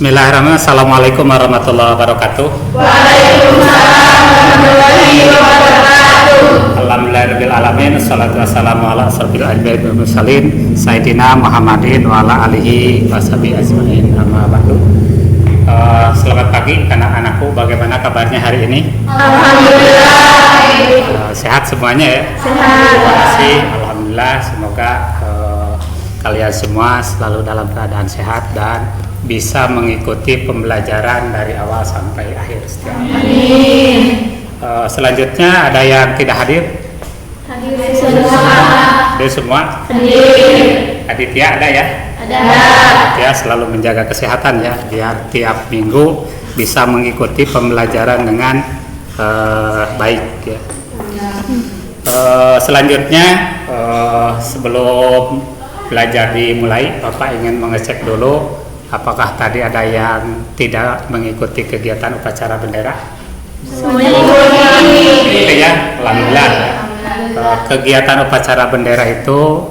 Bismillahirrahmanirrahim. Assalamualaikum warahmatullahi wabarakatuh. Waalaikumsalam warahmatullahi wabarakatuh. Alhamdulillahirabbil alamin. Wassalatu wassalamu ala asrofil anbiya'i wal mursalin Sayyidina Muhammadin wa ala alihi washabihi ajmain. Amma ba'du. Selamat pagi anak-anakku. Bagaimana kabarnya hari ini? Alhamdulillah. Sehat semuanya ya? Sehat. Terima kasih. Alhamdulillah. Semoga kalian semua selalu dalam keadaan sehat dan bisa mengikuti pembelajaran dari awal sampai akhir setiap hari. Amin. Selanjutnya ada yang tidak hadir? Hadir semua. Hadir semua? Hadir. Aditya ada ya? Ada. Ya, selalu menjaga kesehatan ya, biar tiap minggu bisa mengikuti pembelajaran dengan baik ya. Selanjutnya sebelum belajar dimulai, Bapak ingin mengecek dulu apakah tadi ada yang tidak mengikuti kegiatan upacara bendera? Semuanya ikuti. Itu ya, alhamdulillah. Kegiatan upacara bendera itu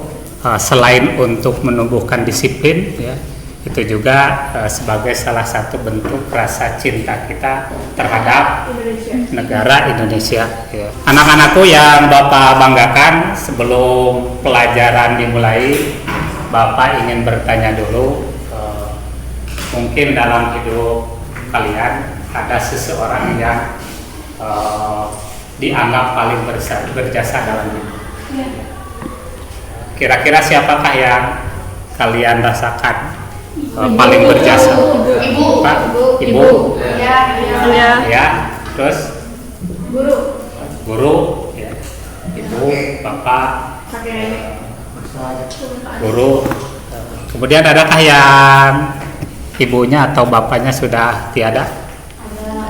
selain untuk menumbuhkan disiplin, ya, itu juga sebagai salah satu bentuk rasa cinta kita terhadap negara Indonesia. Ya. Anak-anakku yang Bapak banggakan, sebelum pelajaran dimulai, Bapak ingin bertanya dulu. Mungkin dalam hidup kalian ada seseorang yang dianggap paling berjasa dalam hidup. Kira-kira siapakah yang kalian rasakan paling berjasa? Ibu. Pak? Ibu? Ya. Ya. Terus? Guru? Ya. Ibu, bapak, guru. Kemudian adakah yang ibunya atau bapaknya sudah tiada?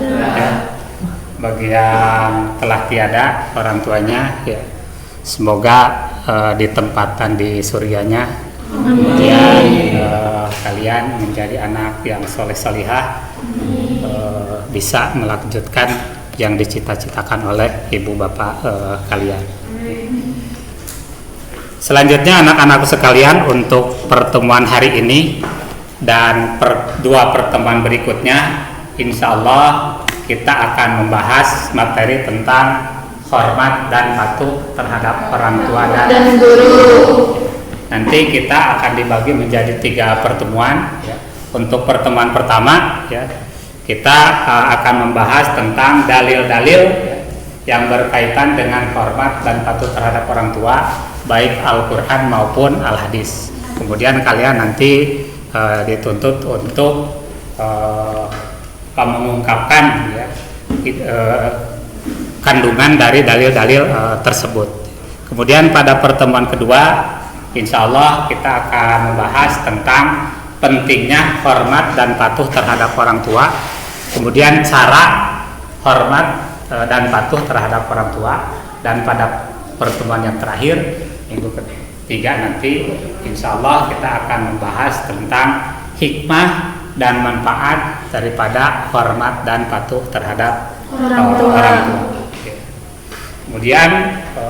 Ya. Bagi yang telah tiada orang tuanya, ya, semoga ditempatkan di surganya. Kemudian kalian menjadi anak yang soleh solihah, bisa melanjutkan yang dicita-citakan oleh ibu bapak kalian. Selanjutnya anak-anakku sekalian, untuk pertemuan hari ini dan dua pertemuan berikutnya, insya Allah kita akan membahas materi tentang hormat dan patuh terhadap orang tua dan guru. Nanti kita akan dibagi menjadi 3 pertemuan. Ya. Untuk pertemuan pertama, ya, kita akan membahas tentang dalil-dalil, ya, yang berkaitan dengan hormat dan patuh terhadap orang tua, baik Al-Quran maupun Al-Hadis. Kemudian kalian nanti dituntut untuk mengungkapkan, ya, kandungan dari dalil-dalil tersebut. Kemudian pada pertemuan kedua, insya Allah kita akan membahas tentang pentingnya hormat dan patuh terhadap orang tua. Kemudian cara hormat dan patuh terhadap orang tua. Dan pada pertemuan yang terakhir, minggu ketiga nanti, insya Allah kita akan membahas tentang hikmah dan manfaat daripada hormat dan patuh terhadap orang tua. Kemudian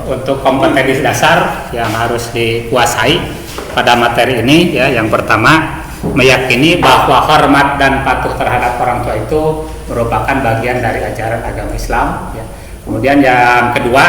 untuk kompetensi dasar yang harus dikuasai pada materi ini, ya, yang pertama, meyakini bahwa hormat dan patuh terhadap orang tua itu merupakan bagian dari ajaran agama Islam. Ya. Kemudian yang kedua,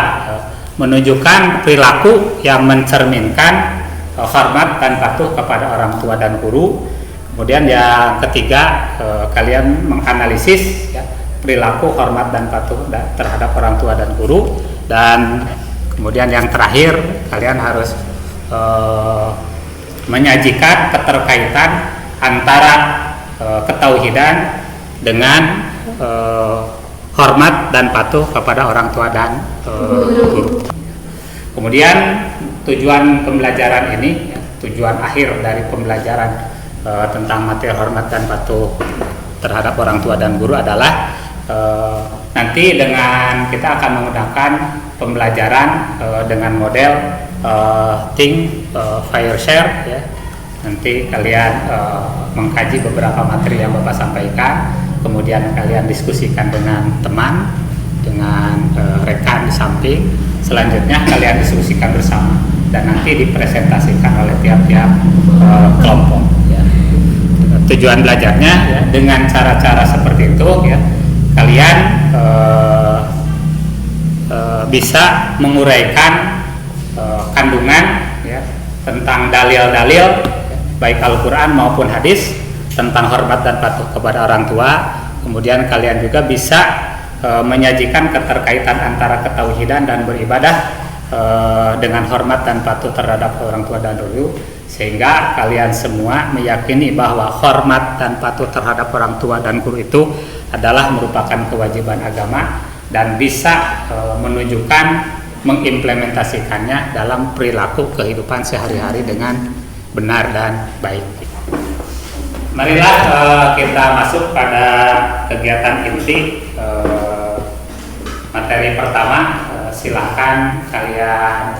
menunjukkan perilaku yang mencerminkan hormat dan patuh kepada orang tua dan guru. Kemudian yang ketiga, kalian menganalisis, ya, perilaku hormat dan patuh terhadap orang tua dan guru. Dan kemudian yang terakhir, kalian harus menyajikan keterkaitan antara ketauhidan dengan hormat dan patuh kepada orang tua dan guru. Kemudian tujuan pembelajaran ini, ya, tujuan akhir dari pembelajaran tentang materi hormat dan patuh terhadap orang tua dan guru adalah nanti dengan kita akan menggunakan pembelajaran dengan model think, fire, share, ya. Nanti kalian mengkaji beberapa materi yang Bapak sampaikan, kemudian kalian diskusikan dengan teman, dengan rekan di samping. Selanjutnya kalian diskusikan bersama dan nanti dipresentasikan oleh tiap-tiap kelompok. Ya. tujuan belajarnya ya, dengan cara-cara seperti itu ya kalian bisa menguraikan kandungan ya, tentang dalil-dalil ya, baik Al-Quran maupun hadis tentang hormat dan patuh kepada orang tua. Kemudian kalian juga bisa menyajikan keterkaitan antara ketauhidan dan beribadah dengan hormat dan patuh terhadap orang tua dan guru, sehingga kalian semua meyakini bahwa hormat dan patuh terhadap orang tua dan guru itu adalah merupakan kewajiban agama dan bisa menunjukkan mengimplementasikannya dalam perilaku kehidupan sehari-hari dengan benar dan baik. Marilah kita masuk pada kegiatan inti materi pertama. Silahkan kalian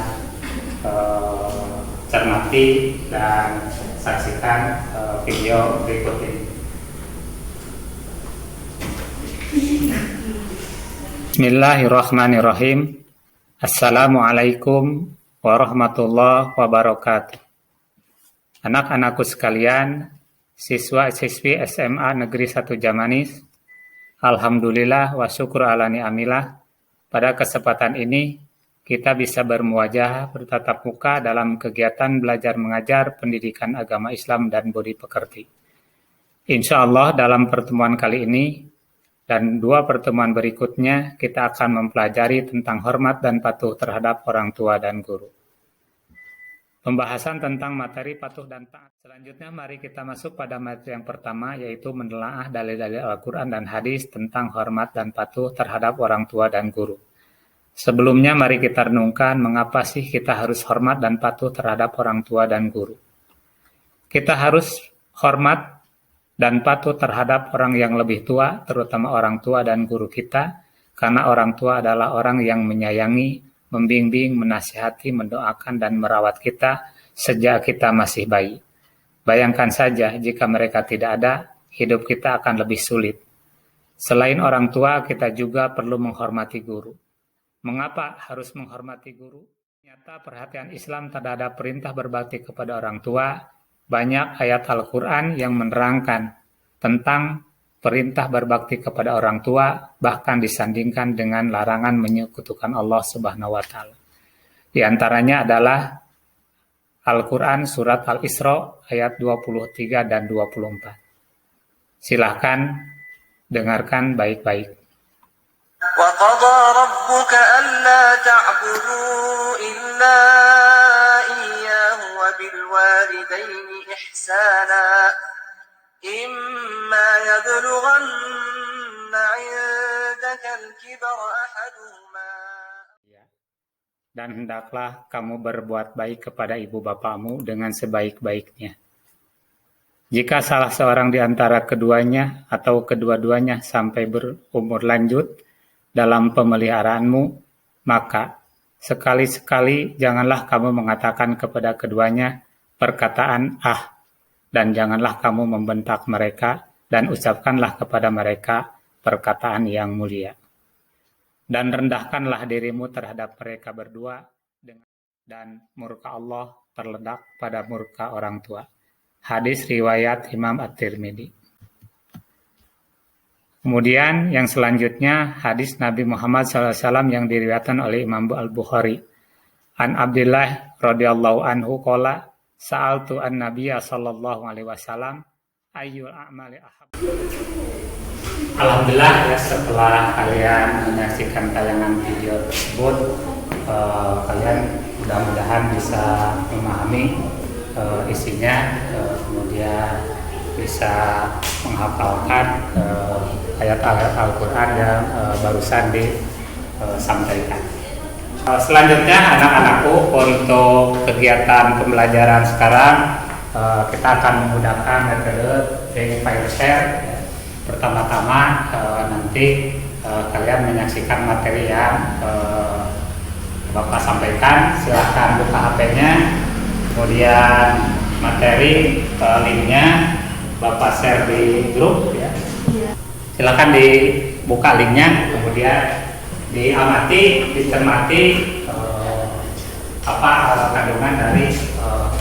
cermati dan saksikan video berikut ini. Bismillahirrahmanirrahim. Assalamualaikum warahmatullahi wabarakatuh. Anak-anakku sekalian, siswa-siswi SMA Negeri 1 Jamanis, alhamdulillah wa syukur ala ni'amillah. Pada kesempatan ini, kita bisa bermuajah bertatap muka dalam kegiatan belajar mengajar pendidikan agama Islam dan budi pekerti. Insya Allah dalam pertemuan kali ini dan 2 pertemuan berikutnya, kita akan mempelajari tentang hormat dan patuh terhadap orang tua dan guru. Pembahasan tentang materi patuh dan taat. Selanjutnya mari kita masuk pada materi yang pertama, yaitu menelaah dalil-dalil Al-Quran dan hadis tentang hormat dan patuh terhadap orang tua dan guru. Sebelumnya mari kita renungkan mengapa sih kita harus hormat dan patuh terhadap orang tua dan guru. Kita harus hormat dan patuh terhadap orang yang lebih tua, terutama orang tua dan guru kita, karena orang tua adalah orang yang menyayangi, membimbing, menasihati, mendoakan, dan merawat kita sejak kita masih bayi. Bayangkan saja jika mereka tidak ada, hidup kita akan lebih sulit. Selain orang tua, kita juga perlu menghormati guru. Mengapa harus menghormati guru? Ternyata perhatian Islam terhadap perintah berbakti kepada orang tua, banyak ayat Al-Quran yang menerangkan tentang perintah berbakti kepada orang tua, bahkan disandingkan dengan larangan menyekutukan Allah Subhanahu wa Ta'ala. Di antaranya adalah Al-Quran Surat Al-Isra ayat 23 dan 24. Silahkan dengarkan baik-baik. وَقَضَى رَبُّكَ أَلَّا تَعْبُدُوا إِلَّا إِيَّاهُ وَبِالْوَالِدَيْنِ إِحْسَانًا إِمَّا يَبْلُغَنَّ عِندَكَ الْكِبَرَ أَحَدُهُمَا. Dan hendaklah kamu berbuat baik kepada ibu bapamu dengan sebaik-baiknya. Jika salah seorang di antara keduanya atau kedua-duanya sampai berumur lanjut dalam pemeliharaanmu, maka sekali-sekali janganlah kamu mengatakan kepada keduanya perkataan dan janganlah kamu membentak mereka dan ucapkanlah kepada mereka perkataan yang mulia. Dan rendahkanlah dirimu terhadap mereka berdua dan murka Allah terledak pada murka orang tua. Hadis riwayat Imam At-Tirmidzi. Kemudian yang selanjutnya hadis Nabi Muhammad SAW yang diriwayatkan oleh Imam Al-Bukhari. An Abdullah radhiyallahu anhu qala sa'altu an-nabiyya sallallahu alaihi wasallam ayyul a'mali ahab. Alhamdulillah ya, setelah kalian menyaksikan tayangan video tersebut, kalian mudah-mudahan bisa memahami isinya, kemudian bisa menghafalkan ayat-ayat Al-Quran yang barusan disampaikan. Selanjutnya anak-anakku, untuk kegiatan pembelajaran sekarang kita akan menggunakan metode fire share. Pertama-tama nanti kalian menyaksikan materi yang Bapak sampaikan. Silahkan buka HP-nya, kemudian materi linknya Bapak share di grup ya. Silakan dibuka linknya, kemudian diamati, dicermati apa kandungan dari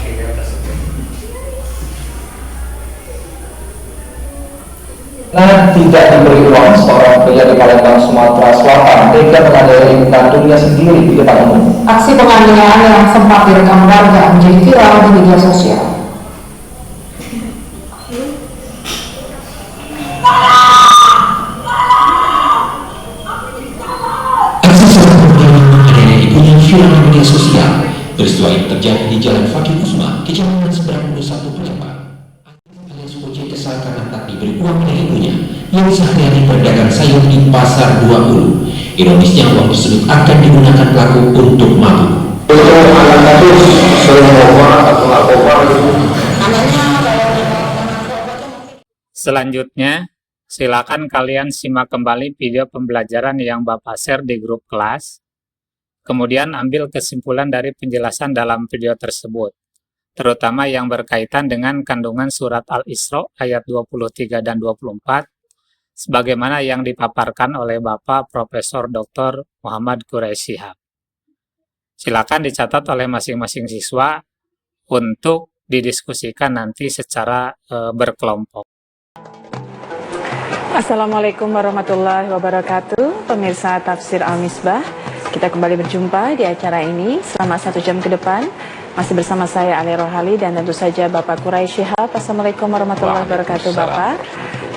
video tersebut. Nah, tidak diberi uang, seorang pria di Palembang, Sumatera Selatan tega menganiaya ibu kandungnya sendiri di depan umum. Aksi penganiayaan yang sempat direkam warga menjadi viral di media sosial. Aksi seorang pria yang menganiaya ibunya viral di media sosial. Peristiwa ini terjadi di Jalan Fakih Usma, Kecamatan Seberang 21 Palembang. Alias OJ kesal karena tak diberi uang oleh ibunya yang sehari-hari berdagang sayur di Pasar 2 Ulu. Ironisnya uang tersebut akan digunakan pelaku untuk mabuk. Selanjutnya, silakan kalian simak kembali video pembelajaran yang Bapak share di grup kelas. Kemudian ambil kesimpulan dari penjelasan dalam video tersebut, terutama yang berkaitan dengan kandungan surat Al-Isra ayat 23 dan 24, sebagaimana yang dipaparkan oleh Bapak Profesor Dr. Muhammad Quraisy Shihab. Silakan dicatat oleh masing-masing siswa untuk didiskusikan nanti secara berkelompok. Assalamualaikum warahmatullahi wabarakatuh. Pemirsa Tafsir Al-Misbah, kita kembali berjumpa di acara ini selama 1 jam ke depan. Masih bersama saya Ali Rohali dan tentu saja Bapak Quraisy Shihab. Assalamualaikum warahmatullahi wabarakatuh Bapak.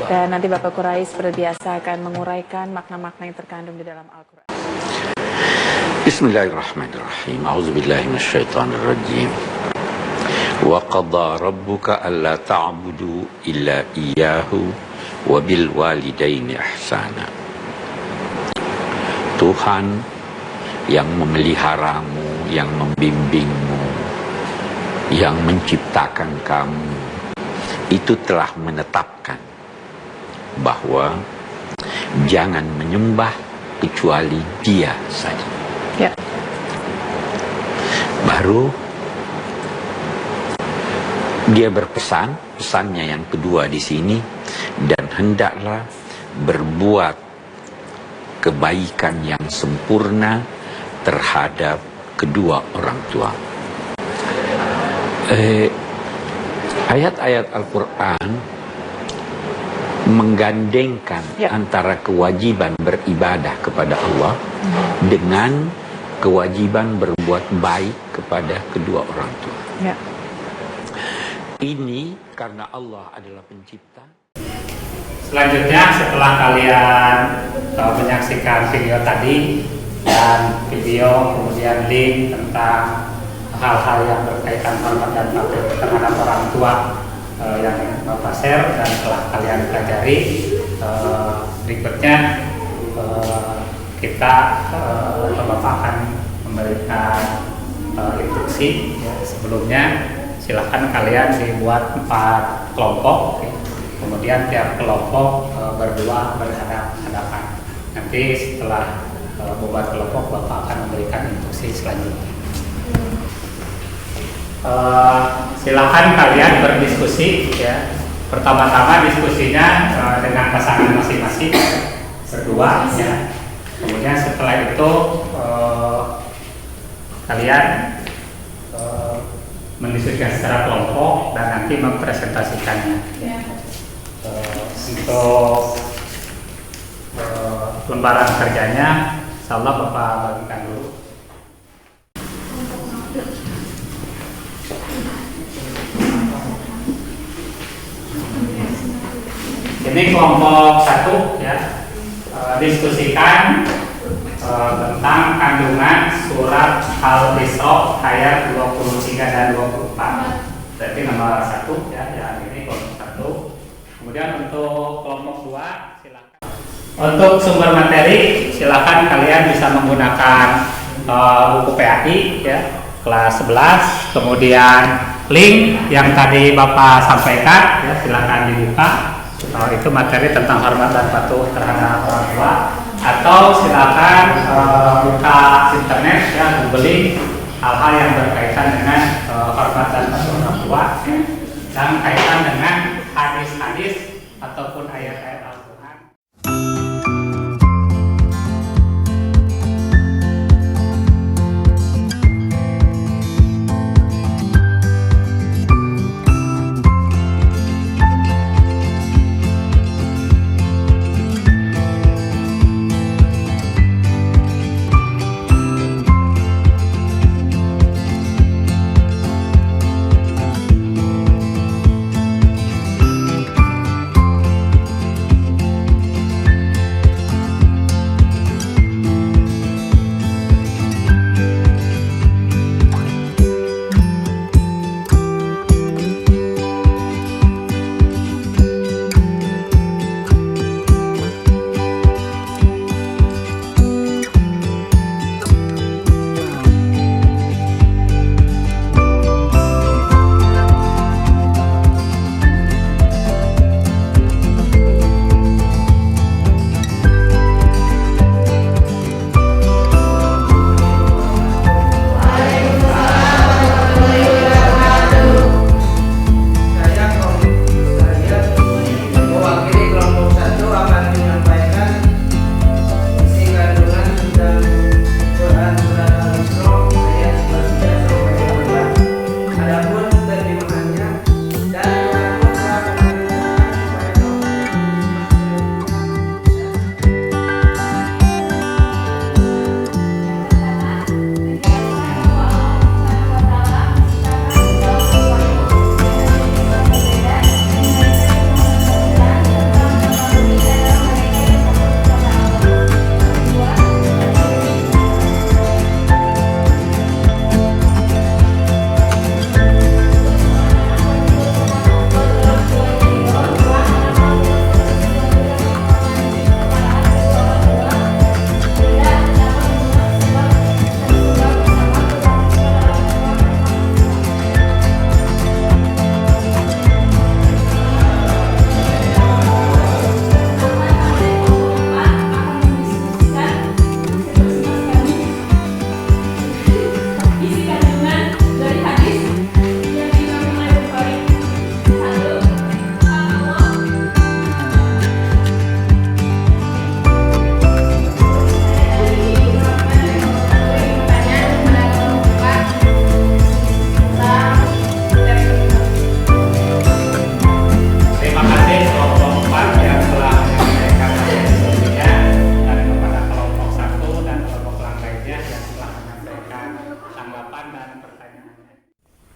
Dan nanti Bapak Quraisy seperti biasa akan menguraikan makna-makna yang terkandung di dalam Al-Quran. Bismillahirrahmanirrahim. A'udzubillahi minasyaitonirrajim. Wa qadha rabbuka alla ta'budu illa iyyahu wa bil walidaini ihsana. Tuhan yang memeliharamu, yang membimbingmu, yang menciptakan kamu, itu telah menetapkan bahwa jangan menyembah kecuali Dia saja. Ya. Baru Dia berpesan, pesannya yang kedua di sini, dan hendaklah berbuat kebaikan yang sempurna terhadap kedua orang tua. Ayat-ayat Al-Quran menggandengkan antara kewajiban beribadah kepada Allah dengan kewajiban berbuat baik kepada kedua orang tua. Ya. Ini karena Allah adalah pencipta. Selanjutnya, setelah kalian menyaksikan video tadi dan video kemudian link tentang hal-hal yang berkaitan hormat dan patuh terhadap orang tua yang Bapak share dan telah kalian pelajari, berikutnya kita Bapak akan memberikan instruksi. Sebelumnya silahkan kalian dibuat 4 kelompok, kemudian tiap kelompok berdua berhadapan. Nanti setelah membuat kelompok, Bapak akan memberikan instruksi selanjutnya. Silakan kalian berdiskusi ya. Pertama-tama diskusinya dengan pasangan masing-masing berdua ya. Kemudian setelah itu kalian mendiskusikan secara kelompok dan nanti mempresentasikannya. Untuk lembaran kerjanya, insyaallah Bapak bagikan dulu. Ini kelompok 1 ya, diskusikan tentang kandungan surat Al-Isra ayat 23 dan 24. Berarti nomor 1 ya, yang ini kelompok 1. Kemudian untuk kelompok 2 silakan. Untuk sumber materi silakan kalian bisa menggunakan buku PAI ya, kelas 11. Kemudian link yang tadi Bapak sampaikan ya, silakan dibuka. Itu materi tentang hormat dan patuh terhadap orang tua. Atau silakan buka internet ya, googling hal-hal yang berkaitan dengan hormat dan patuh orang tua dan kaitan dengan hadis-hadis ataupun ayat-ayat Al-Quran.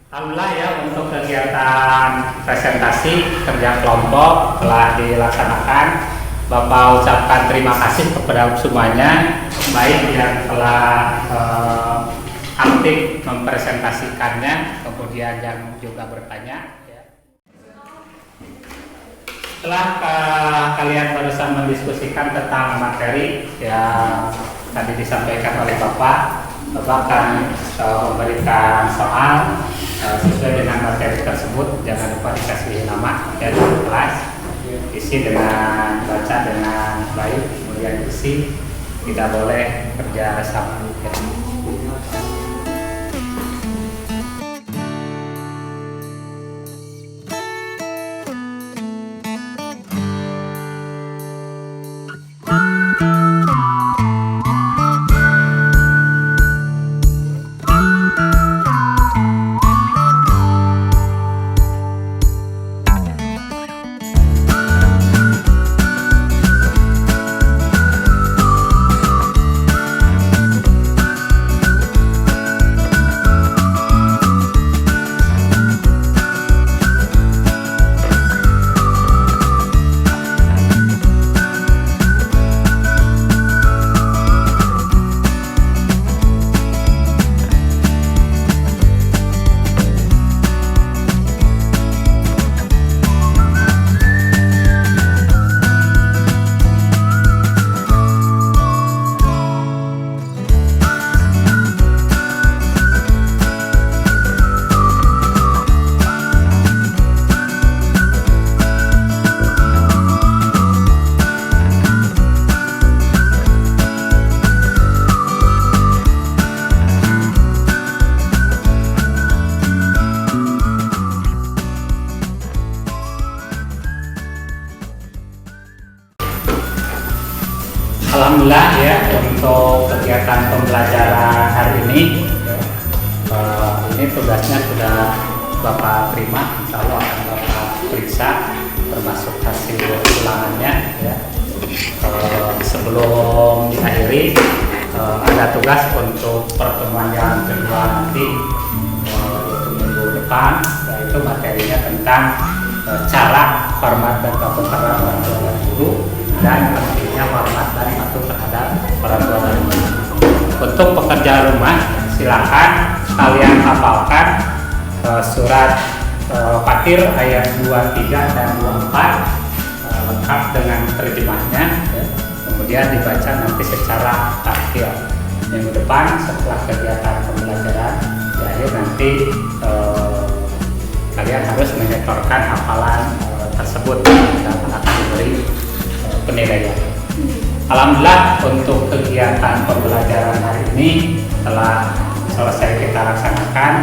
Alhamdulillah ya, untuk kegiatan presentasi kerja kelompok telah dilaksanakan. Bapak ucapkan terima kasih kepada semuanya, baik yang telah aktif mempresentasikannya, kemudian yang juga bertanya. Setelah kalian barusan mendiskusikan tentang materi yang tadi disampaikan oleh Bapak akan memberikan soal sesuai dengan materi tersebut. Jangan lupa dikasih nama dan kelas, isi dengan baca dengan baik, kemudian isi, tidak boleh kerja sama. Alhamdulillah ya, untuk kegiatan pembelajaran hari ini tugasnya sudah Bapak terima, insya Allah akan Bapak periksa termasuk hasil ulangannya ya. Sebelum diakhiri ada tugas untuk pertemuan yang kedua nanti, yaitu minggu depan, yaitu materinya tentang cara hormat dan patuh terhadap orang tua dan guru, dan pentingnya hormat dan patuh terhadap orang tua dan guru. Untuk pekerjaan rumah, silakan kalian hafalkan surat Fatir ayat 23 dan 24 lengkap dengan terjemahnya ya. Kemudian dibaca nanti secara taktil. Minggu depan setelah kegiatan pembelajaran di akhir nanti kalian harus menyetorkan hafalan tersebut dan akan diberi penilaian. Alhamdulillah, untuk kegiatan pembelajaran hari ini telah selesai kita laksanakan.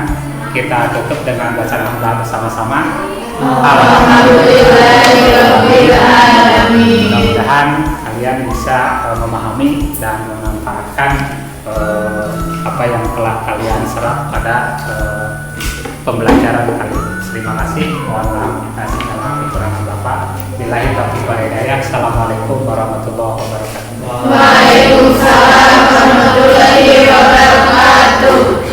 Kita tutup dengan bacaan alhamdulillah bersama-sama. Alhamdulillahirobbilalamin. Mudah-mudahan kalian bisa memahami dan memanfaatkan apa yang telah kalian serap pada pembelajaran kali ini. Terima kasih. Mohon maaf atas segala kekurangan Bapak. Billahi taufiq wal hidayah. Assalamualaikum warahmatullahi wabarakatuh. Waalaikumsalam warahmatullahi wabarakatuh.